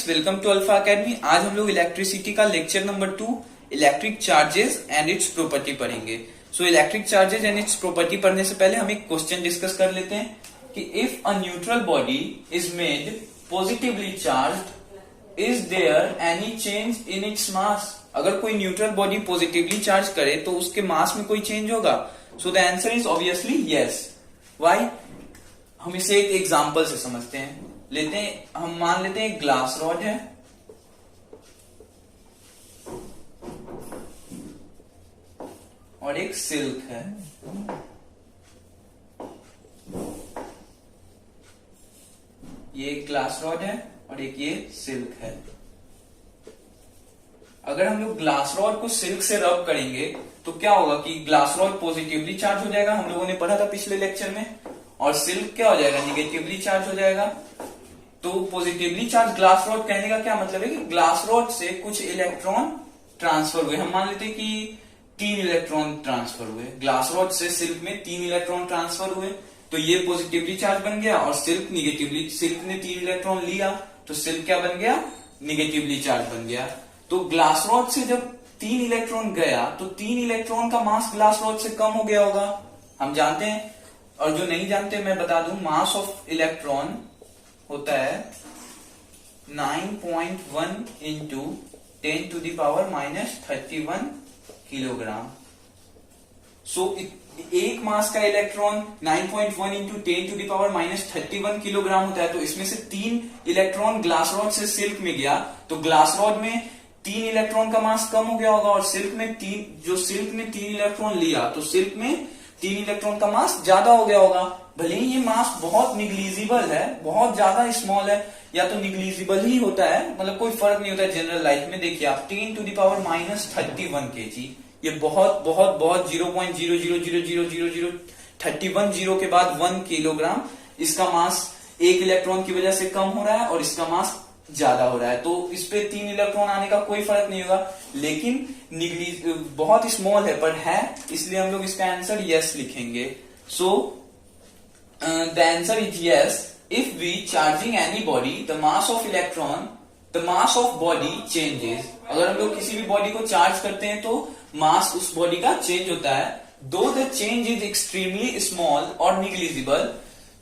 Friends, welcome to Alpha Academy. आज हम लोग इलेक्ट्रिसिटी का lecture number 2 electric charges and its property पढ़ेंगे। So electric charges and its property पढ़ने से पहले हम एक क्वेश्चन डिस्कस कर लेते हैं कि if a neutral body is made positively charged, is there any change in its mass? अगर कोई न्यूट्रल बॉडी पॉजिटिवली चार्ज करे तो उसके मास में कोई चेंज होगा? सो the answer is obviously yes. Why? हम इसे एक एग्जांपल से समझते हैं। हम मान लेते हैं एक ग्लास रॉड है और एक सिल्क है। ये एक ग्लास रॉड है और एक ये सिल्क है। अगर हम लोग ग्लास रॉड को सिल्क से रब करेंगे तो क्या होगा कि ग्लास रॉड पॉजिटिवली चार्ज हो जाएगा, हम लोगों ने पढ़ा था पिछले लेक्चर में, और सिल्क क्या हो जाएगा, निगेटिवली चार्ज हो जाएगा। तो पॉजिटिवली चार्ज ग्लास रॉड कहने का क्या मतलब है कि ग्लास रॉड से कुछ इलेक्ट्रॉन ट्रांसफर हुए। हम मान लेते हैं कि 3 इलेक्ट्रॉन ट्रांसफर हुए, ग्लास रॉड से सिल्क में 3 इलेक्ट्रॉन ट्रांसफर हुए, तो ये पॉजिटिवली चार्ज बन गया, और सिल्क निगेटिवली, सिल्क ने 3 इलेक्ट्रॉन लिया तो सिल्क क्या बन गया, निगेटिवली चार्ज बन गया। तो ग्लास रॉड से जब 3 इलेक्ट्रॉन गया तो 3 इलेक्ट्रॉन का मास ग्लास रॉड से कम हो गया होगा, हम जानते हैं। और जो नहीं जानते मैं बता दूं, मास ऑफ इलेक्ट्रॉन होता है 9.1 into 10 to the power -31 kilogram. So एक मास का electron 9.1 into 10 to the power -31 kilogram होता है। तो इसमें से 3 इलेक्ट्रॉन ग्लास रॉड से सिल्क में गया तो ग्लास रॉड में 3 इलेक्ट्रॉन का मास कम हो गया होगा, और सिल्क में सिल्क ने 3 इलेक्ट्रॉन लिया तो सिल्क में 3 इलेक्ट्रॉन का मास ज्यादा हो गया होगा। भले ही ये मास बहुत निग्लिजिबल है, बहुत ज्यादा स्मॉल है, या तो निग्लिजिबल ही होता है, मतलब कोई फर्क नहीं होता है जनरल लाइफ में। देखिए आप 10 टू द पावर -31 केजी, ये बहुत बहुत बहुत 0.00000031 जीरो के बाद 1 किलोग्राम, इसका मास 1 इलेक्ट्रॉन की वजह से कम हो रहा है और इसका मास ज्यादा हो रहा है। तो इस पे 3 इलेक्ट्रॉन आने का कोई फर्क नहीं होगा, लेकिन बहुत स्मॉल है पर है, इसलिए हम लोग इसका आंसर यस लिखेंगे। So the answer is yes. If we charging any body the mass of electron, the mass of body changes. अगर हम लोग किसी भी बॉडी को चार्ज करते हैं तो मास उस बॉडी का चेंज होता है, दो the change is extremely small और निग्लिजिबल।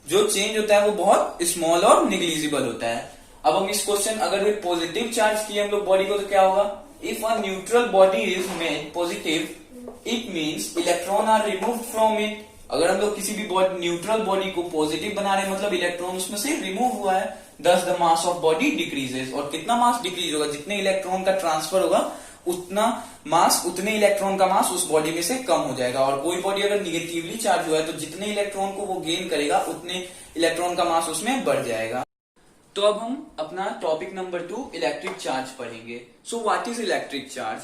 जो चेंज होता है वो बहुत स्मॉल और निग्लिजिबल होता है। अब हम इस क्वेश्चन, अगर पॉजिटिव चार्ज किए हम लोग बॉडी को तो क्या होगा, if a neutral body is made positive it means electron are removed from it. अगर हम लोग किसी भी न्यूट्रल बॉडी को पॉजिटिव बना रहे हैं मतलब इलेक्ट्रॉन उसमें से रिमूव हुआ है, दस the mass of body decreases. और कितना मास डिक्रीज होगा, जितने इलेक्ट्रॉन का ट्रांसफर होगा उतना मास, उतने इलेक्ट्रॉन का मास उस बॉडी में से कम हो जाएगा। और कोई बॉडी अगर निगेटिवली चार्ज हुआ है तो जितने इलेक्ट्रॉन को वो गेन करेगा उतने इलेक्ट्रॉन का मास उसमें बढ़ जाएगा। तो अब हम अपना टॉपिक नंबर 2 इलेक्ट्रिक चार्ज पढ़ेंगे। So what is electric charge?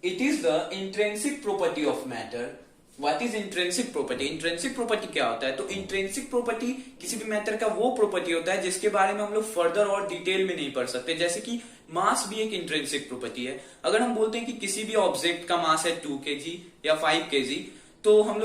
It is the intrinsic property of matter. What is intrinsic property? Intrinsic property क्या होता है? तो इंट्रिंसिक प्रॉपर्टी किसी भी मैटर का वो प्रॉपर्टी होता है जिसके बारे में हम लोग फर्दर और डिटेल में नहीं पढ़ सकते। जैसे कि मास भी एक इंट्रिंसिक प्रॉपर्टी है। अगर हम बोलते हैं कि किसी भी ऑब्जेक्ट का मास है 2 kg या 5 kg, तो हम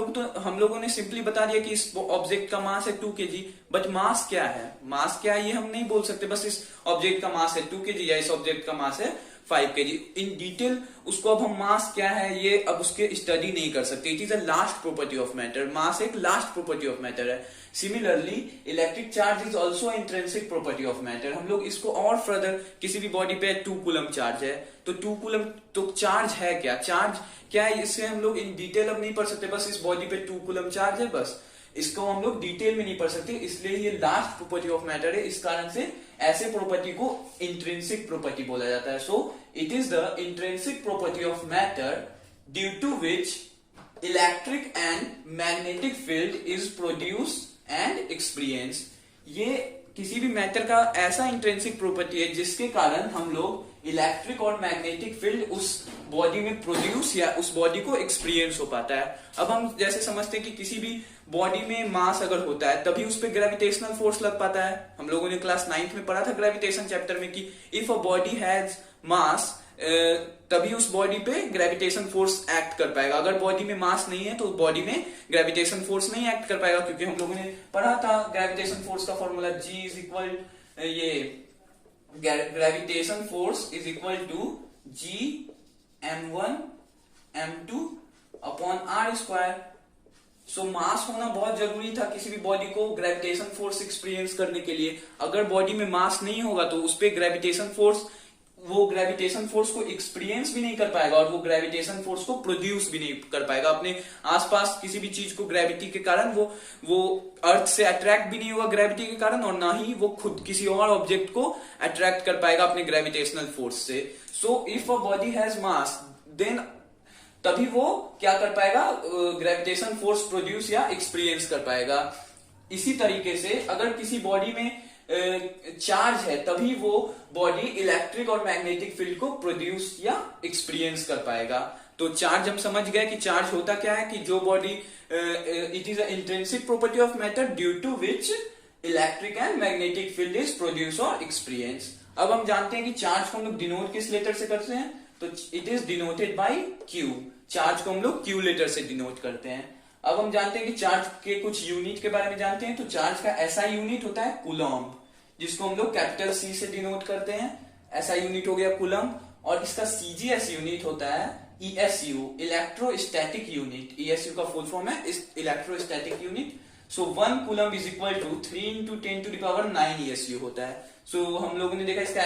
लोगों ने सिंपली बता दिया कि इस ऑब्जेक्ट का मास है 2 kg, बट मास क्या है, मास क्या है ये हम नहीं बोल सकते। बस इस ऑब्जेक्ट का मास है 2 kg या इस ऑब्जेक्ट का मास है 5 kg। इन डिटेल उसको अब हम मास क्या है ये अब उसके स्टडी नहीं कर सकते। It is a last property of matter. Mass एक लास्ट प्रॉपर्टी ऑफ मैटर है। Similarly electric charge is also intrinsic property of matter. हम लोग इसको और फर्दर, किसी भी बॉडी पे 2 कूलम चार्ज है तो 2 कूलम तो चार्ज है क्या, चार्ज क्या है, इससे हम लोग इन डिटेल अब नहीं पढ़ सकते। बस इस बॉडी पे 2 कूलम चार्ज है, बस इसको हम लोग डिटेल में नहीं पढ़ सकते, इसलिए ये लास्ट प्रॉपर्टी ऑफ मैटर है। इस कारण से ऐसे प्रॉपर्टी को इंट्रिंसिक प्रॉपर्टी बोला जाता है। So it is the intrinsic property of matter due to which electric and magnetic field is produce and experience. ये किसी भी मैटर का ऐसा इंट्रिंसिक प्रॉपर्टी है जिसके कारण हम लोग इलेक्ट्रिक और मैग्नेटिक फील्ड उस बॉडी में प्रोड्यूस या उस बॉडी को एक्सपीरियंस हो पाता है। अब हम जैसे समझते हैं कि किसी भी बॉडी में मास अगर होता है तभी उस पर ग्रेविटेशनल फोर्स लग पाता है। हम लोगों ने क्लास 9th में पढ़ा था ग्रेविटेशन चैप्टर में कि इफ अ बॉडी हैज मास तभी उस बॉडी पे ग्रेविटेशन फोर्स एक्ट कर पाएगा। अगर बॉडी में मास नहीं है तो बॉडी में ग्रेविटेशन फोर्स नहीं एक्ट कर पाएगा, क्योंकि हम लोगों ने पढ़ा था ग्रेविटेशन फोर्स का फॉर्मूला G इज इक्वल ये gravitation force is equal to G m1 m2 upon R square. So mass होना बहुत जरूरी था किसी भी बॉडी को ग्रेविटेशन फोर्स एक्सपीरियंस करने के लिए। अगर बॉडी में मास नहीं होगा तो उस पे ग्रेविटेशन फोर्स को एक्सपीरियंस भी नहीं कर पाएगा और वो ग्रेविटेशन फोर्स को प्रोड्यूस भी नहीं कर पाएगा अपने आसपास किसी भी चीज को। ग्रेविटी के कारण वो अर्थ से अट्रैक्ट भी नहीं होगा ग्रेविटी के कारण, और ना ही वो खुद किसी और ऑब्जेक्ट को अट्रैक्ट कर पाएगा अपने ग्रेविटेशनल फोर्स से। So if a body has mass then तभी वो क्या कर पाएगा, ग्रेविटेशन फोर्स प्रोड्यूस या एक्सपीरियंस कर पाएगा। इसी तरीके से अगर किसी बॉडी में चार्ज है तभी वो बॉडी इलेक्ट्रिक और मैग्नेटिक फील्ड को प्रोड्यूस या एक्सपीरियंस कर पाएगा। तो चार्ज हम समझ गए कि चार्ज होता क्या है, कि जो body it is a intrinsic property of matter due to which electric and magnetic field is produce और एक्सपीरियंस। अब हम जानते हैं कि चार्ज को हम लोग डिनोट किस लेटर से करते हैं, तो it is denoted by Q. Charge को हम लोग क्यू लेटर से डिनोट करते हैं। अब हम जानते हैं कि चार्ज के कुछ यूनिट के बारे में जानते हैं। तो चार्ज का ऐसा यूनिट होता है कूलम्ब, जिसको हम लोग कैपिटल सी से डिनोट करते हैं। ऐसा यूनिट हो गया कूलम्ब। और इसका सीजीएस यूनिट होता है ईएसयू, इलेक्ट्रोस्टैटिक यूनिट। ईएसयू का फुल फॉर्म है electrostatic unit. So 1 coulomb is equal to 3 × 10⁹ ESU होता है। सो हम लोगों ने देखा इसका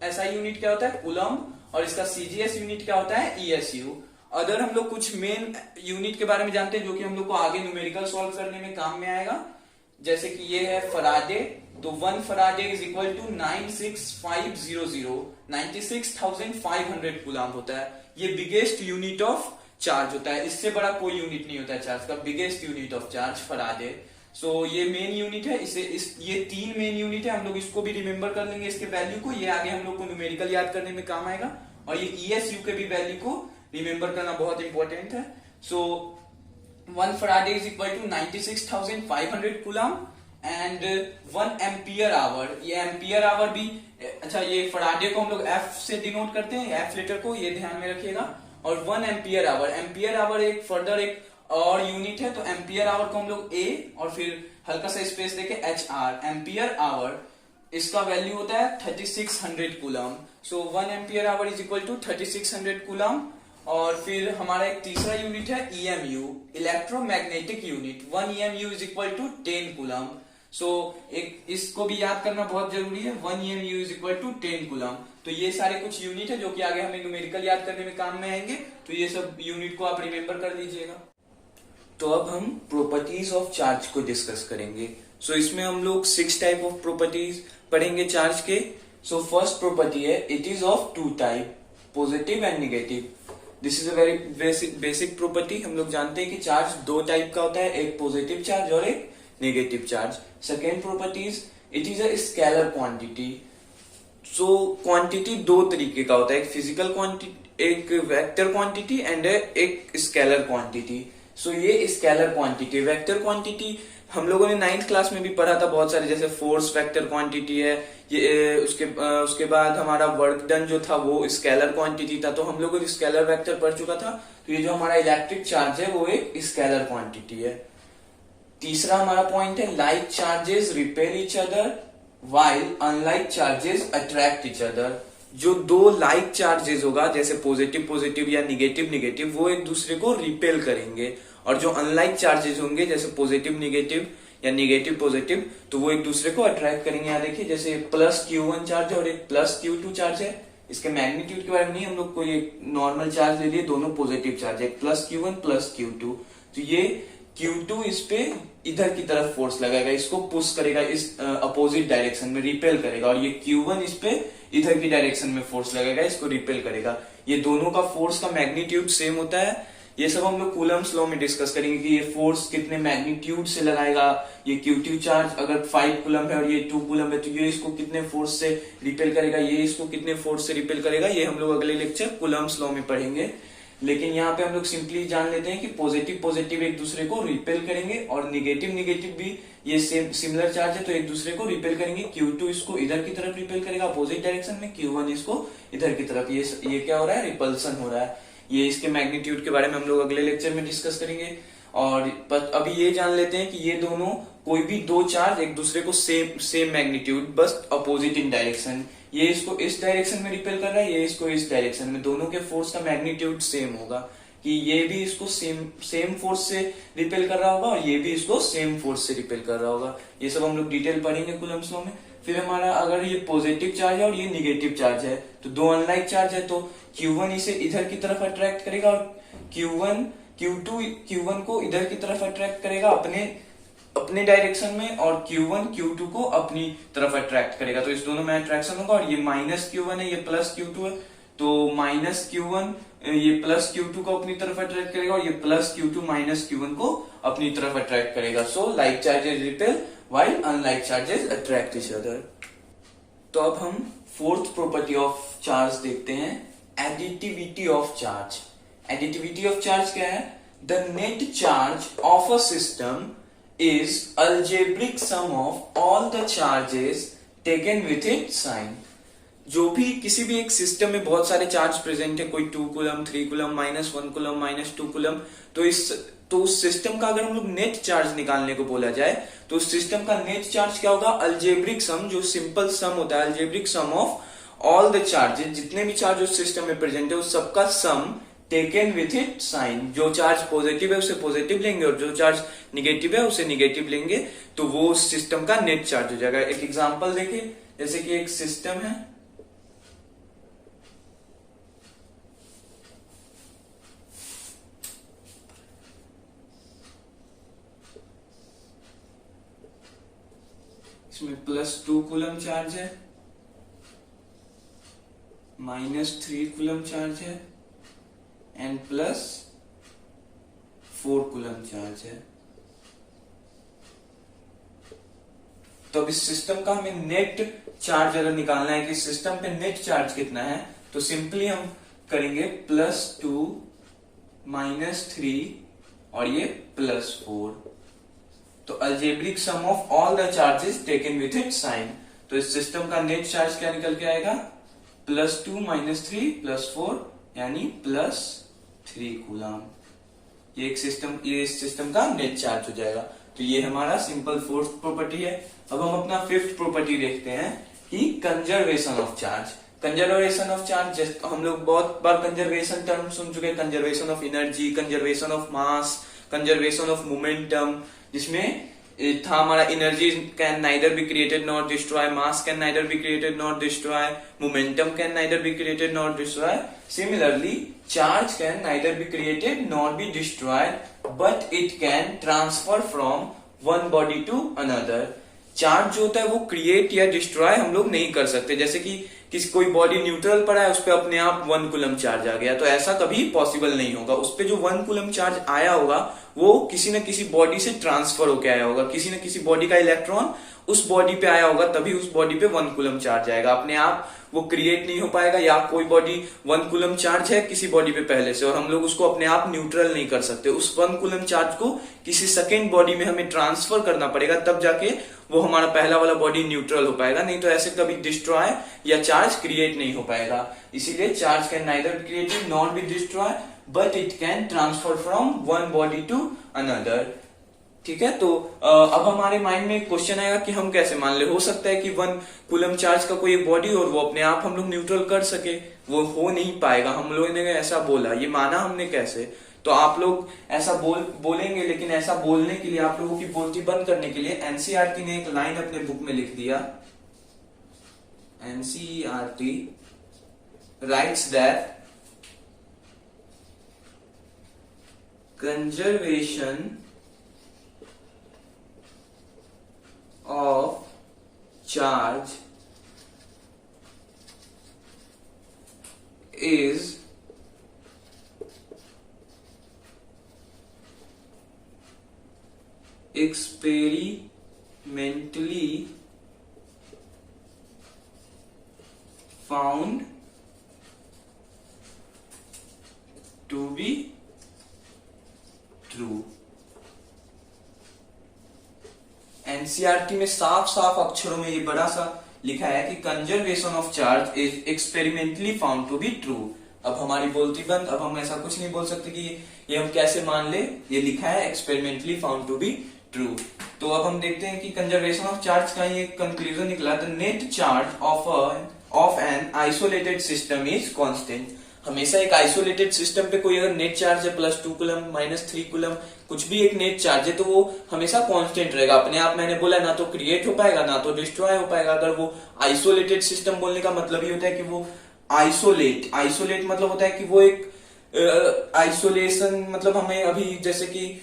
ऐसा यूनिट क्या होता है कूलम्ब, और इसका सीजीएस यूनिट क्या होता है ईएसयू। अदर हम लोग कुछ मेन यूनिट के बारे में जानते हैं जो कि हम लोग को आगे न्यूमेरिकल सॉल्व करने में काम में आएगा। जैसे कि ये है फराडे, तो 1 faraday is equal to 96,500 coulomb होता है। ये बिगेस्ट यूनिट ऑफ चार्ज होता है, इससे बड़ा कोई यूनिट नहीं होता है चार्ज का। Biggest unit of charge Faraday. So ये मेन यूनिट है। ये 3 मेन यूनिट है, हम लोग इसको भी रिमेंबर कर लेंगे इसके वैल्यू को। ये आगे हम लोग को न्यूमेरिकल याद करने में काम आएगा। और ये ईएसयू के भी वैल्यू को रिमेंबर करना बहुत इंपॉर्टेंट है। So 1 faraday is equal to 96,500 coulomb and 1 ampere hour. ये एम्पियर आवर भी अच्छा, ये फराडे को हम लोग एफ से डिनोट करते हैं, एफ लेटर को, ये ध्यान में रखिएगा। और 1 एम्पियर आवर एक फर्दर एक और यूनिट है। तो एम्पियर आवर को हम लोग ए और फिर हल्का सा स्पेस देके एच आर, एम्पियर आवर, इसका वैल्यू होता है 3600 coulomb. So 1 ampere hour is equal to 3600 coulomb. और फिर हमारा एक तीसरा यूनिट है EMU, electromagnetic unit. 1 EMU is equal to 10 coulomb. So एक इसको भी याद करना बहुत जरूरी है, 1 EMU is equal to 10 coulomb. तो ये सारे कुछ यूनिट है जो कि आगे हमें न्यूमेरिकल याद करने में काम में आएंगे। तो ये सब यूनिट को आप रिमेंबर कर लीजिएगा। तो अब हम प्रॉपर्टीज ऑफ चार्ज को डिस्कस करेंगे। सो इसमें हम लोग 6 टाइप ऑफ प्रॉपर्टीज पढ़ेंगे चार्ज के। सो फर्स्ट प्रॉपर्टी है it is of 2 type, positive and negative. This is a very basic property. हम लोग जानते हैं कि चार्ज 2 टाइप का होता है, एक पॉजिटिव चार्ज और एक negative charge. Second property is it is a scalar quantity. So quantity 2 तरीके का होता है, एक फिजिकल क्वांटिटी, एक वेक्टर क्वांटिटी एंड एक स्केलर क्वांटिटी। सो ये स्केलर क्वांटिटी, वेक्टर क्वांटिटी हम लोगों ने 9th क्लास में भी पढ़ा था बहुत सारे, जैसे फोर्स वेक्टर क्वांटिटी है ये। उसके बाद हमारा वर्क डन जो था वो स्केलर क्वांटिटी था। तो हम लोगों ने स्केलर वेक्टर पढ़ चुका था। तो ये जो हमारा इलेक्ट्रिक चार्ज है वो एक स्केलर क्वांटिटी है। तीसरा हमारा पॉइंट है like charges repel each other while unlike charges attract each other. जो 2 लाइक चार्जेस होगा, जैसे पॉजिटिव या निगेटिव, वो एक दूसरे को रिपेल करेंगे। और जो अनलाइक चार्जेस होंगे, जैसे पॉजिटिव नेगेटिव या नेगेटिव पॉजिटिव, तो वो एक दूसरे को अट्रैक्ट करेंगे। यहाँ देखिए जैसे प्लस Q1 चार्ज है और एक प्लस Q2 चार्ज है। इसके मैग्नीट्यूड के बारे में नहीं, हम लोग कोई एक नॉर्मल चार्ज ले लिए, दोनों पॉजिटिव चार्ज है, प्लस Q1 प्लस Q2। तो ये Q2 इस पे इधर की तरफ फोर्स लगाएगा, इसको पुश करेगा, इस अपोजिट डायरेक्शन में रिपेल करेगा। और ये Q1 इस पे इधर की डायरेक्शन में फोर्स लगाएगा, इसको रिपेल करेगा। ये दोनों का फोर्स का मैग्नीट्यूड सेम होता है। ये सब हम लोग कूलम्ब्स लॉ में डिस्कस करेंगे कि ये फोर्स कितने मैग्नीट्यूड से लगाएगा। ये Q2 चार्ज अगर 5 कूलम्ब है और ये 2 कूलम्ब है, तो ये इसको कितने फोर्स से रिपेल करेगा, ये इसको कितने फोर्स से रिपेल करेगा, ये हम लोग अगले लेक्चर कूलम्ब्स लॉ में पढ़ेंगे। लेकिन यहाँ पे हम लोग सिंपली जान लेते हैं कि पॉजिटिव एक दूसरे को रिपेल करेंगे और निगेटिव भी ये सेम सिमिलर चार्ज है तो एक दूसरे को रिपेल करेंगे। Q2 इसको इधर की तरफ रिपेल करेगा अपोजिट डायरेक्शन में, Q1 इसको इधर की तरफ। ये क्या हो रहा है, रिपल्सन हो रहा है। ये इसके मैग्नीट्यूड के बारे में हम लोग अगले लेक्चर में डिस्कस करेंगे। और अभी ये जान लेते हैं कि ये दोनों कोई भी 2 चार्ज एक दूसरे को सेम मैग्नीट्यूड, बस अपोजिट इन डायरेक्शन, ये इसको इस डायरेक्शन में रिपेल कर रहा है, ये इसको इस डायरेक्शन में, दोनों के फोर्स का मैग्नीट्यूड सेम होगा कि ये भी इसको सेम फोर्स से रिपेल कर रहा होगा और ये भी इसको सेम फोर्स से रिपेल कर रहा होगा। ये सब हम लोग डिटेल पढ़ेंगे कूलम्ब्स लॉ में। फिर हमारा अगर ये पॉजिटिव चार्ज है और ये निगेटिव चार्ज है, तो दो अनलाइक चार्ज है, तो Q1 इसे इधर की तरफ अट्रैक्ट करेगा और Q1 को इधर की तरफ अट्रैक्ट करेगा अपने डायरेक्शन में, और Q1 Q2 को अपनी तरफ अट्रैक्ट करेगा। तो इस दोनों में अट्रैक्शन होगा, और ये माइनस Q1 है, ये प्लस Q2 है, तो माइनस Q1 ये प्लस Q2 को अपनी तरफ अट्रैक्ट करेगा और ये प्लस Q2 माइनस Q1 को अपनी तरफ अट्रैक्ट करेगा। So like charges repel while unlike charges attract each other. तो अब हम फोर्थ प्रॉपर्टी ऑफ चार्ज देखते हैं, additivity of charge. Additivity of charge क्या है? The net charge of a system is algebraic sum of all the charges taken with its sign। जो भी किसी भी एक सिस्टम में बहुत सारे चार्ज प्रेजेंट है, कोई 2 कूलम, 3 कूलम, -1 कूलम, -2 कूलम, तो उस सिस्टम का अगर हम लोग नेट चार्ज निकालने को बोला जाए तो उस सिस्टम का नेट चार्ज क्या होगा? अल्जेब्रिक सम, जो सिंपल सम होता है, algebraic sum of all the charges, जितने भी चार्ज उस सिस्टम में प्रेजेंट है उस सबका सम टेकन विथ इट साइन। जो चार्ज पॉजिटिव है उसे पॉजिटिव लेंगे और जो चार्ज निगेटिव है उसे निगेटिव लेंगे, तो वो उस सिस्टम का नेट चार्ज हो जाएगा। एक एग्जांपल देखिए, जैसे कि एक सिस्टम है, इसमें +2 कूलम चार्ज है, -3 कूलम चार्ज है एंड +4 कूलम चार्ज है। तो अब इस सिस्टम का हमें नेट चार्ज अगर निकालना है कि सिस्टम पे नेट चार्ज कितना है, तो सिंपली हम करेंगे +2 -3 और ये +4। तो algebraic sum of all the charges taken with it sign. तो इस सिस्टम का नेट चार्ज क्या निकल के आएगा? +2 -3 +4 यानी +3 कूलम। ये इस सिस्टम का नेट चार्ज हो जाएगा। तो ये हमारा सिंपल फोर्थ प्रॉपर्टी है। अब हम अपना फिफ्थ प्रॉपर्टी देखते हैं कि conservation of charge. Conservation of charge, हम लोग बहुत बार कंजर्वेशन टर्म सुन चुके हैं, conservation of energy, conservation of mass, conservation of momentum, जिसमें था हमारा energy can neither be created not destroy, mass can neither be created not destroy, momentum can neither be created not destroy. Similarly charge can neither be created not be destroyed but it can transfer from one body to another. Charge जो होता है वो create या destroy हम लोग नहीं कर सकते। जैसे कि कोई बॉडी न्यूट्रल पर है, उस पर अपने आप 1 कूलम चार्ज आ गया, तो ऐसा कभी पॉसिबल नहीं होगा। उस पर जो 1 कूलम चार्ज आया होगा वो किसी न किसी बॉडी से ट्रांसफर होकर आया होगा, किसी न किसी बॉडी का इलेक्ट्रॉन उस बॉडी पे आया होगा, तभी उस बॉडी पे 1 कूलम चार्ज आएगा। अपने आप वो क्रिएट नहीं हो पाएगा, या कोई बॉडी 1 कूलम चार्ज है किसी बॉडी पे पहले से और हम लोग उसको अपने आप न्यूट्रल नहीं कर सकते। उस 1 कूलम चार्ज को किसी सेकेंड बॉडी में हमें ट्रांसफर करना पड़ेगा, तब जाके वो हमारा पहला वाला बॉडी न्यूट्रल हो पाएगा, नहीं तो ऐसे कभी डिस्ट्रॉय या चार्ज क्रिएट नहीं हो पाएगा। इसीलिए charge can neither be created not be destroy but it can transfer from one body to another. ठीक है, तो अब हमारे माइंड में एक क्वेश्चन आएगा कि हम कैसे मान ले, हो सकता है कि 1 कूलम चार्ज का कोई एक बॉडी और वो अपने आप हम लोग न्यूट्रल कर सके, वो हो नहीं पाएगा। हम लोगों ने ऐसा बोला, ये माना हमने कैसे? तो आप लोग ऐसा बोलेंगे, लेकिन ऐसा बोलने के लिए, आप लोगों की बोलती बंद करने के लिए एनसीईआरटी ने एक लाइन अपने बुक में लिख दिया। NCERT rights that conservation of charge is experimentally found to be true। NCERT में साफ साफ अक्षरों में ये बड़ा सा लिखा है कि conservation of charge is experimentally found to be true. अब हमारी बोलती बंद, अब हम ऐसा कुछ नहीं बोल सकते कि ये हम कैसे मान ले, ये लिखा है experimentally found to be true. तो अब हम देखते हैं कि कंजर्वेशन ऑफ चार्ज का ये कंक्लूजन निकला, the net charge of of an isolated system is constant. हमेशा एक आइसोलेटेड सिस्टम पे कोई अगर नेट चार्ज है +2 कूलम -3 कूलम, कुछ भी एक नेट चार्ज है, तो वो हमेशा कांस्टेंट रहेगा अपने आप। मैंने बोला ना तो क्रिएट हो पाएगा ना तो डिस्ट्रॉय हो पाएगा। अगर वो आइसोलेटेड सिस्टम बोलने का मतलब ये होता है कि वो आइसोलेट मतलब होता है कि वो एक आइसोलेशन, मतलब हमें अभी जैसे कि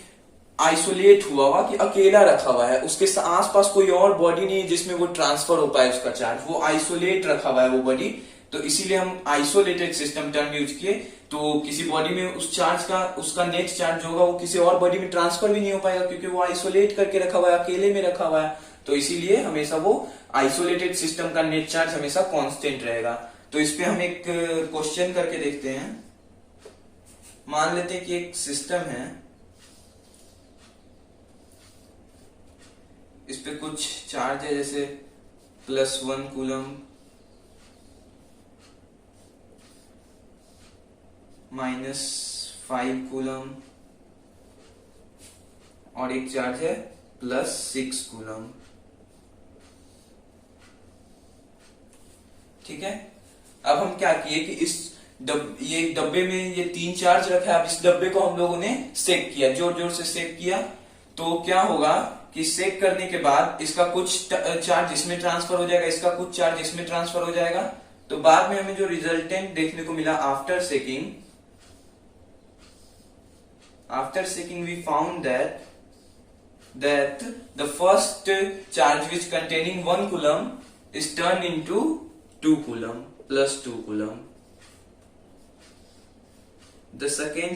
आइसोलेट हुआ कि अकेला रखा हुआ है, उसके आसपास कोई और बॉडी नहीं है जिसमें वो ट्रांसफर हो पाए उसका चार्ज, वो आइसोलेट रखा हुआ है वो बॉडी। तो इसीलिए हम आइसोलेटेड सिस्टम टर्म यूज किए। तो किसी बॉडी में उस चार्ज का, उसका नेट चार्ज होगा वो किसी और बॉडी में ट्रांसफर भी नहीं हो पाएगा क्योंकि वो आइसोलेट करके रखा हुआ है, अकेले में रखा हुआ है। तो इसीलिए हमेशा वो आइसोलेटेड सिस्टम का नेट चार्ज हमेशा कांस्टेंट रहेगा। तो इस पे हम एक क्वेश्चन करके देखते हैं। मान लेते हैं कि एक सिस्टम है, इस पे कुछ चार्ज है जैसे +1 कूलम, -5 कूलम और एक चार्ज है +6 कूलम। ठीक है, अब हम क्या किए कि ये डब्बे में ये 3 चार्ज रखा है। अब इस डब्बे को हम लोगों ने सेक किया, जोर जोर से सेक किया। तो क्या होगा कि सेक करने के बाद इसका कुछ चार्ज इसमें ट्रांसफर हो जाएगा, इसका कुछ चार्ज इसमें ट्रांसफर हो जाएगा। तो बाद में हमें जो रिजल्टेंट देखने को मिला after सेकिंग we found that the first charge which containing 1 coulomb is turned into 2 coulomb +2 coulomb. The second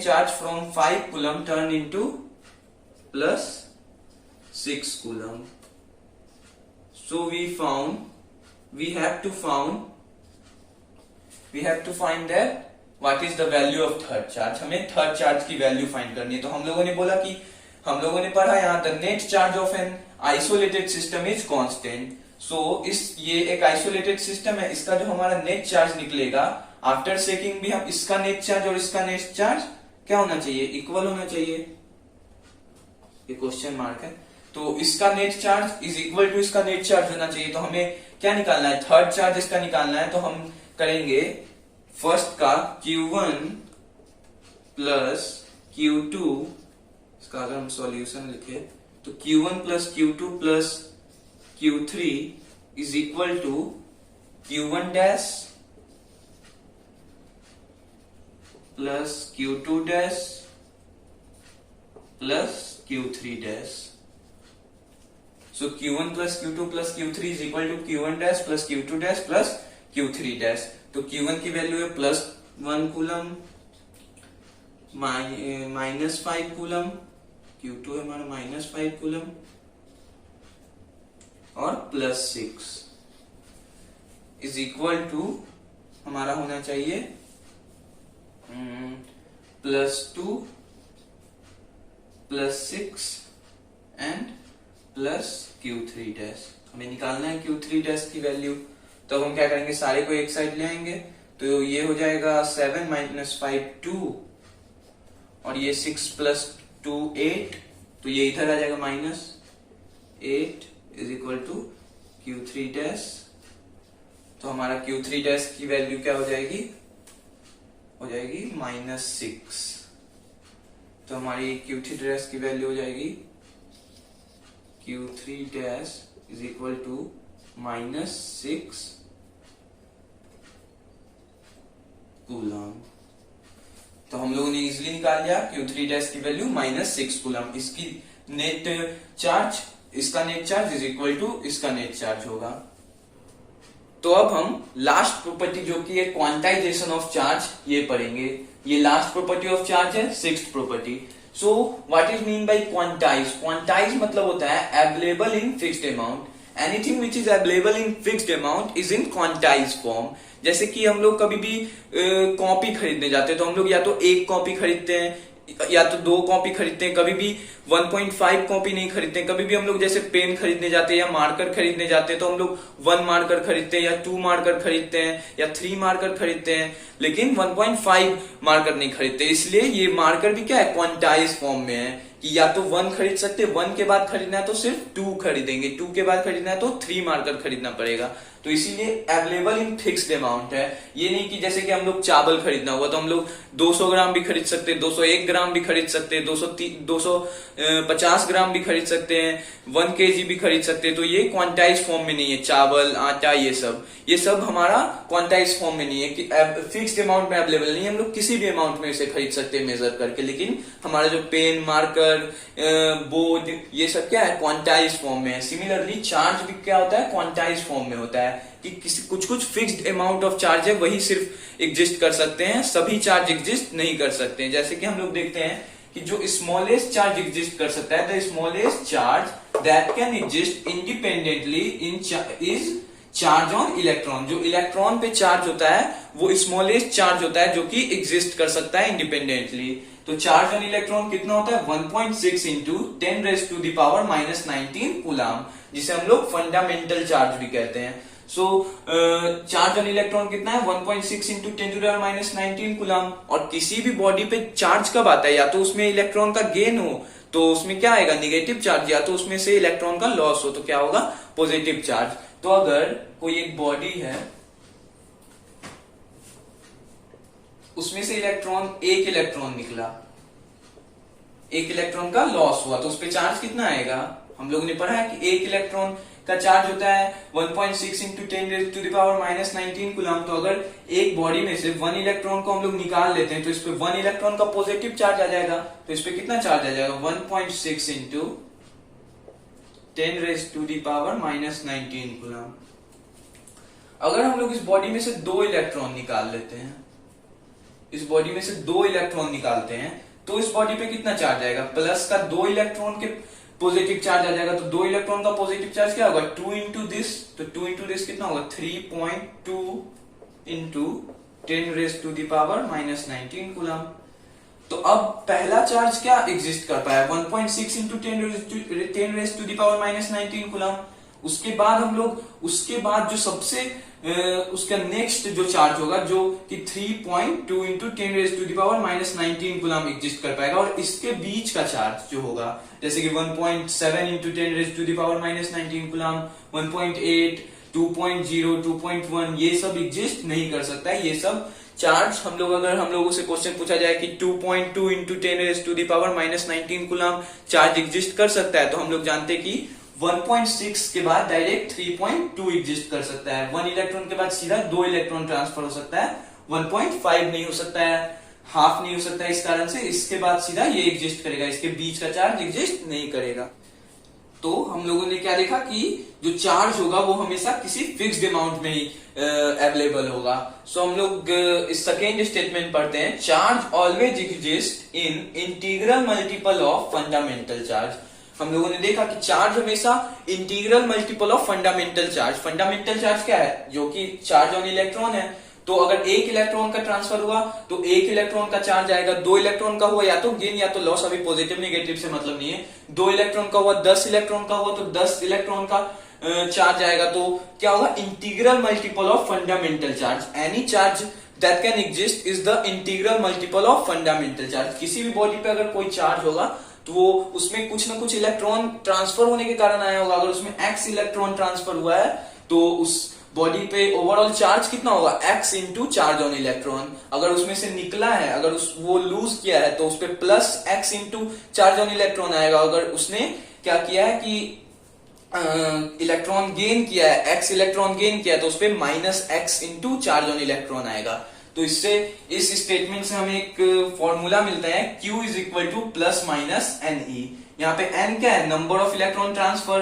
charge from 5 coulomb turned into +6 coulomb. So we have to find that what is the value of third charge। हमें third charge की value find करनी है। तो हम लोगों ने बोला कि हम लोगों ने पढ़ा यहाँ the net charge of an isolated system is constant. So ये एक आइसोलेटेड सिस्टम है, इसका जो हमारा नेट चार्ज निकलेगा आफ्टर सेकिंग भी हम इसका नेट चार्ज और इसका नेट चार्ज क्या होना चाहिए, इक्वल होना चाहिए। ये क्वेश्चन मार्क है। तो इसका net charge is equal to इसका नेट चार्ज होना चाहिए। तो हमें क्या निकालना है, थर्ड चार्ज इसका निकालना है। तो हम करेंगे फर्स्ट का Q1 प्लस Q2, इसका अगर हम सॉल्यूशन लिखे तो Q1 plus Q2 plus Q3 is equal to Q1 dash plus Q2 dash plus Q3 dash. So Q1 plus Q2 plus Q3 is equal to Q1 dash plus Q2 dash plus Q3 dash. तो Q1 की value है +1 coulomb, -5 coulomb, Q2 है हमारा -5 coulomb और +6 is equal to हमारा होना चाहिए +2 +6 and +Q3 dash. हमें निकालना है Q3 डैश की वैल्यू। तो हम क्या करेंगे, सारे को एक साइड ले आएंगे। तो ये हो जाएगा 7 - 5 2 और ये 6 + 2 8। तो ये इधर आ जाएगा -8 is equal to Q3 dash. तो हमारा Q3 डैश की वैल्यू क्या हो जाएगी, -6। तो हमारी Q3 डैश की वैल्यू हो जाएगी Q3 dash is equal to -6 coulomb. तो हम लोगों ने इजिली निकाल लिया Q3 डैश की वैल्यू -6 कूलम। इसकी नेट चार्ज, इसका net charge is equal to इसका नेट चार्ज होगा। तो अब हम लास्ट प्रॉपर्टी जो कि है क्वांटाइजेशन ऑफ चार्ज, ये पढ़ेंगे। ये लास्ट प्रॉपर्टी ऑफ चार्ज है, 6th property. So what is mean by quantize. Quantize मतलब होता है available in fixed amount. Anything which is available in fixed amount is in quantize form. जैसे कि हम लोग कभी भी कॉपी खरीदने जाते हैं तो हम लोग या तो एक कॉपी खरीदते हैं या तो 2 कॉपी खरीदते हैं, कभी भी 1.5 कॉपी नहीं खरीदते हैं। कभी भी हम लोग जैसे पेन खरीदने जाते हैं या मार्कर खरीदने जाते हैं तो हम लोग 1 मार्कर खरीदते हैं या 2 मार्कर खरीदते हैं या 3 मार्कर खरीदते हैं, लेकिन 1.5 मार्कर नहीं खरीदते। इसलिए ये मार्कर भी क्या है, क्वांटाइज फॉर्म में है। कि या तो 1 खरीद सकते, 1 के बाद खरीदना है तो सिर्फ 2 खरीदेंगे, 2 के बाद खरीदना है तो 3 मार्कर खरीदना पड़ेगा। तो इसीलिए अवेलेबल इन फिक्स्ड अमाउंट है। ये नहीं कि जैसे कि हम लोग चावल खरीदना हुआ तो हम लोग 200 ग्राम भी खरीद सकते हैं, 201 ग्राम भी खरीद सकते हैं, 250 ग्राम भी खरीद सकते हैं, 1 केजी भी खरीद सकते हैं। तो ये क्वांटाइज फॉर्म में नहीं है, चावल, आटा, ये सब हमारा क्वांटाइज फॉर्म में नहीं है कि फिक्स्ड अमाउंट में अवेलेबल नहीं है। हम लोग किसी भी अमाउंट में इसे खरीद सकते हैं मेजर करके, लेकिन हमारा जो पेन, मार्कर, बोर्ड, ये सब क्या है, क्वांटाइज फॉर्म में है। सिमिलरली चार्ज भी क्या होता है, क्वांटाइज फॉर्म में होता है कि किसी कुछ फिक्स्ड अमाउंट ऑफ चार्ज है वही सिर्फ एग्जिस्ट कर सकते हैं, सभी चार्ज एग्जिस्ट नहीं कर सकते हैं। जैसे कि हम लोग देखते हैं कि जो स्मॉलेस्ट चार्ज एग्जिस्ट कर सकता है, the smallest charge that can exist independently is charge on electron. जो इलेक्ट्रॉन पे चार्ज होता है वो स्मॉलेस्ट चार्ज होता है जो कि एग्जिस्ट कर सकता है इंडिपेंडेंटली। तो चार्ज ऑन इलेक्ट्रॉन कितना होता है, 1.6 इंटू 10⁻⁻⁻19 कूलम, जिसे हम लोग फंडामेंटल चार्ज भी कहते हैं। सो चार्ज ऑन इलेक्ट्रॉन कितना है, 1.6 इंटू 10⁻⁻19 कूलम। और किसी भी बॉडी पे चार्ज कब आता है, या तो उसमें इलेक्ट्रॉन का गेन हो तो उसमें क्या आएगा, निगेटिव चार्ज, या तो उसमें से इलेक्ट्रॉन का लॉस हो तो क्या होगा, पॉजिटिव चार्ज। तो अगर कोई एक बॉडी है, उसमें से एक इलेक्ट्रॉन निकला, एक इलेक्ट्रॉन का लॉस हुआ, तो उस पर चार्ज कितना आएगा। हम लोगों ने पढ़ा है कि एक इलेक्ट्रॉन का चार्ज होता है 1.6 इंटू 10⁻⁻19 कूलम। तो अगर एक बॉडी में से 1 इलेक्ट्रॉन को हम लोग निकाल लेते हैं तो इस पे 1 इलेक्ट्रॉन का पॉजिटिव चार्ज आ जाएगा। तो इस पे कितना चार्ज आ जाएगा, 1.6 इंटू 10⁻⁻19 कूलम। अगर हम लोग इस बॉडी में से 2 इलेक्ट्रॉन निकाल लेते हैं, इस बॉडी में से 2 इलेक्ट्रॉन निकालते हैं तो इस बॉडी पे कितना चार्ज आएगा, प्लस का 2 इलेक्ट्रॉन के पॉजिटिव चार्ज आ जाएगा। तो 2 इलेक्ट्रॉन का पॉजिटिव चार्ज क्या होगा, 2 इंटू दिस, तो 2 इंटू दिस कितना होगा, 3.2 इंटू 10⁻⁻19 कूलम। तो अब पहला चार्ज क्या एग्जिस्ट कर पाया, 1.6 इंटू 10⁻⁻19 कूलम। उसके बाद हम लोग, उसके बाद जो सबसे उसका नेक्स्ट जो चार्ज होगा जो कि 3.2 इंटू 10⁻⁻19 कूलम एग्जिस्ट कर पाएगा। और इसके बीच का चार्ज जो होगा, जैसे कि 1.7 इंटू 10⁻⁻19 कूलम, 1.8, 2.0, 2.1, ये सब एग्जिस्ट नहीं कर सकता है। ये सब चार्ज हम लोग, अगर हम लोगों से क्वेश्चन पूछा जाए कि 2.2 इंटू 10⁻⁻19 कूलम चार्ज एग्जिस्ट कर सकता है, तो हम लोग जानते हैं कि 1.6 के बाद डायरेक्ट 3.2 एग्जिस्ट कर सकता है। 1 इलेक्ट्रॉन के बाद सीधा 2 इलेक्ट्रॉन ट्रांसफर हो सकता है, 1.5 नहीं हो सकता है, हाफ नहीं हो सकता है। इस कारण से इसके बाद सीधा ये एग्जिस्ट करेगा, इसके बीच का चार्ज एग्जिस्ट नहीं करेगा। तो हम लोगों ने क्या देखा कि जो चार्ज होगा वो हमेशा किसी फिक्स्ड अमाउंट में ही अवेलेबल होगा। सो हम लोग इस सेकेंड स्टेटमेंट पढ़ते हैं, charge always exist in integral multiple of fundamental charge. हम लोगों ने देखा कि चार्ज हमेशा integral multiple of fundamental charge. Fundamental charge क्या है, जो कि चार्ज ऑन इलेक्ट्रॉन है। तो अगर एक इलेक्ट्रॉन का ट्रांसफर हुआ तो एक इलेक्ट्रॉन का चार्ज आएगा, 2 इलेक्ट्रॉन का हुआ या तो गेन या तो लॉस, अभी पॉजिटिव नेगेटिव से मतलब नहीं है। 2 इलेक्ट्रॉन का हुआ, 10 इलेक्ट्रॉन का हुआ तो 10 इलेक्ट्रॉन का चार्ज आएगा। तो क्या होगा, integral multiple of fundamental charge. Any charge that can exist is the integral multiple of fundamental charge. किसी भी बॉडी पे अगर कोई चार्ज होगा तो वो उसमें कुछ ना कुछ इलेक्ट्रॉन ट्रांसफर होने के कारण आया होगा। अगर उसमें x इलेक्ट्रॉन ट्रांसफर हुआ है तो उस बॉडी पे ओवरऑल चार्ज कितना होगा, x into charge on electron. अगर उसमें से निकला है, अगर वो लूज किया है तो उस पर plus x into charge on electron आएगा। अगर उसने क्या किया है कि इलेक्ट्रॉन गेन किया है, x इलेक्ट्रॉन गेन किया है, तो उस पर minus x into charge on electron आएगा। तो इससे, इस स्टेटमेंट से हमें एक फॉर्मूला मिलता है, Q is equal two plus minus NE। यहाँ पे N क्या है, नंबर ऑफ इलेक्ट्रॉन ट्रांसफर।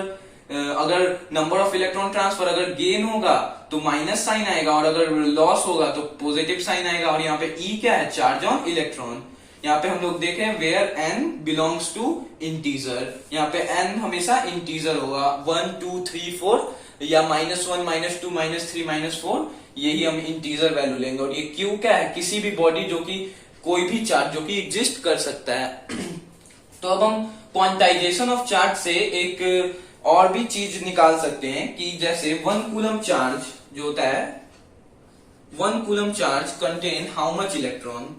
अगर नंबर ऑफ इलेक्ट्रॉन ट्रांसफर अगर गेन होगा तो माइनस साइन आएगा, और अगर लॉस होगा तो पॉजिटिव साइन आएगा। और यहाँ पे E क्या है, चार्ज ऑन इलेक्ट्रॉन। यहाँ पे हम लोग देखें where n belongs to integer, यहाँ पे n हमेशा इंटीजर होगा, 1, 2, 3, 4 या -1, -2, -3, -4, यही हम इंटीजर वैल्यू लेंगे। और ये Q क्या है, किसी भी बॉडी जो कि कोई भी चार्ज जो कि एग्जिस्ट कर सकता है। तो अब हम क्वांटाइजेशन ऑफ चार्ज से एक और भी चीज निकाल सकते हैं कि जैसे 1 कूलम चार्ज जो होता है, 1 coulomb charge contain how much electron.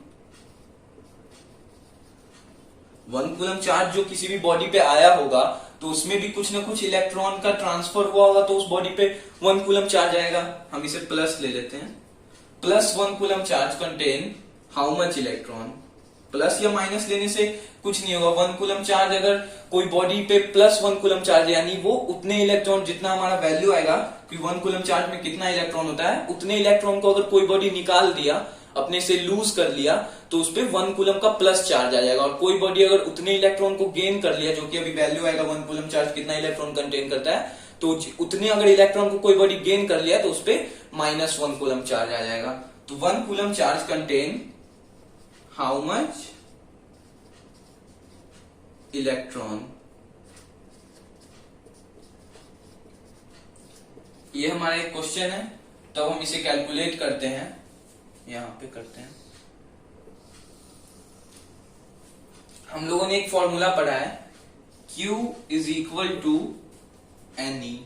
1 coulomb charge जो किसी भी बॉडी पे आया होगा तो उसमें भी कुछ ना कुछ इलेक्ट्रॉन का ट्रांसफर हुआ होगा, तो उस बॉडी पे 1 कूलम चार्ज आएगा। हम इसे प्लस ले लेते हैं। Plus 1 coulomb charge contain how much electron. Plus या माइनस लेने से कुछ नहीं होगा। 1 कूलम चार्ज अगर कोई बॉडी पे प्लस 1 कूलम चार्ज, यानी वो उतने इलेक्ट्रॉन, जितना हमारा वैल्यू आएगा कि 1 कूलम चार्ज में कितना इलेक्ट्रॉन होता है, उतने इलेक्ट्रॉन को अगर कोई बॉडी निकाल दिया, अपने से लूज कर लिया, तो उस पे 1 कूलम का प्लस चार्ज आ जाएगा। और कोई बॉडी अगर उतने इलेक्ट्रॉन को गेन कर लिया, जो कि अभी वैल्यू आएगा 1 कूलम चार्ज कितना इलेक्ट्रॉन कंटेन करता है, तो उतने अगर इलेक्ट्रॉन को कोई बॉडी गेन कर लिया तो उस पे -1 कूलम चार्ज आ जाएगा। तो 1 coulomb charge contain how much electron. ये हमारा एक क्वेश्चन है, तो हम इसे कैलकुलेट करते हैं। यहां पे करते हैं। हम लोगों ने एक फॉर्मूला पढ़ा है, Q is equal to NE।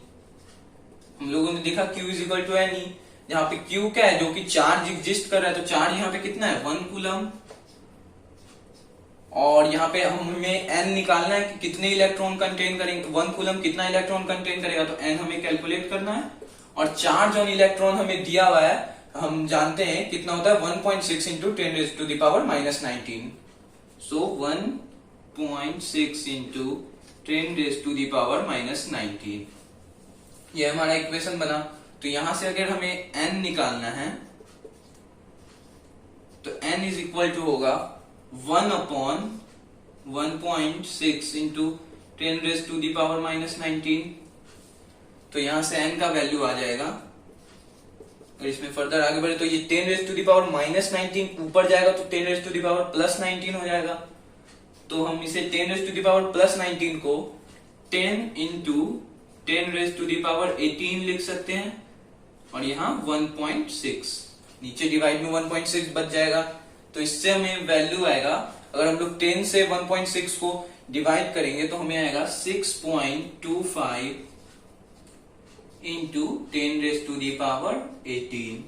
हम लोगों ने देखा Q is equal to NE, जहां पे Q क्या है, जो कि चार्ज एग्जिस्ट कर रहा है। तो चार्ज यहाँ पे कितना है, 1 कूलम। और यहाँ पे हमें N निकालना है कि कितने इलेक्ट्रॉन कंटेन करेंगे। 1 कूलम कितना इलेक्ट्रॉन कंटेन करेगा, तो N हमें कैलकुलेट करना है। और चार्ज ऑन इलेक्ट्रॉन हमें दिया हुआ है, हम जानते हैं कितना होता है, 1.6 into 10 to the power -19। So 1.6 into 10 to the power -19, ये हमारा इक्वेशन बना। तो यहां से अगर हमें N निकालना है, तो N इज इक्वल टू होगा 1/1.6 इंटू 10 टू द पावर -19। तो यहां से N का वैल्यू आ जाएगा। अगर इसमें फर्दर आगे बढ़े तो ये 10 टू द पावर -19 ऊपर जाएगा, तो 10 टू द पावर +19 हो जाएगा। तो हम इसे 10 टू द पावर +19 को 10 इंटू 10 टू द पावर 18 लिख सकते हैं। और यहाँ 1.6 नीचे डिवाइड में 1.6 बच जाएगा। तो इससे हमें वैल्यू आएगा, अगर हम लोग 10 से 1.6 को डिवाइड करेंगे तो हमें आएगा 6.25 इंटू 10 टू दी पावर 18,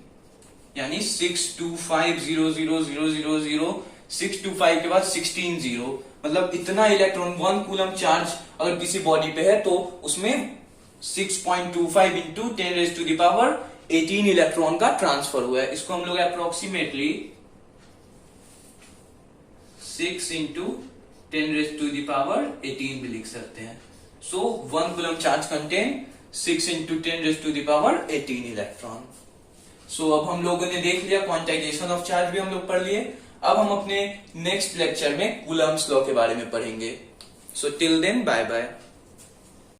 यानी 625,000,000, 625 के बाद 16 जीरो, मतलब इतना इलेक्ट्रॉन 1 कूलम चार्ज अगर किसी बॉडी पे है तो उसमें 6.25 into 10 to the power 18 electron का ट्रांसफर हुआ है। इसको हम लोग approximately 6 into 10 to the power 18 भी लिख सकते हैं। So 1 coulomb charge contain 6 into 10 to the power 18 electron. So अब हम लोगों ने देख लिया, क्वांटाइजेशन ऑफ चार्ज भी हम लोग पढ़ लिए। अब हम अपने नेक्स्ट लेक्चर में कूलम्स लॉ के बारे में पढ़ेंगे। So till then bye bye.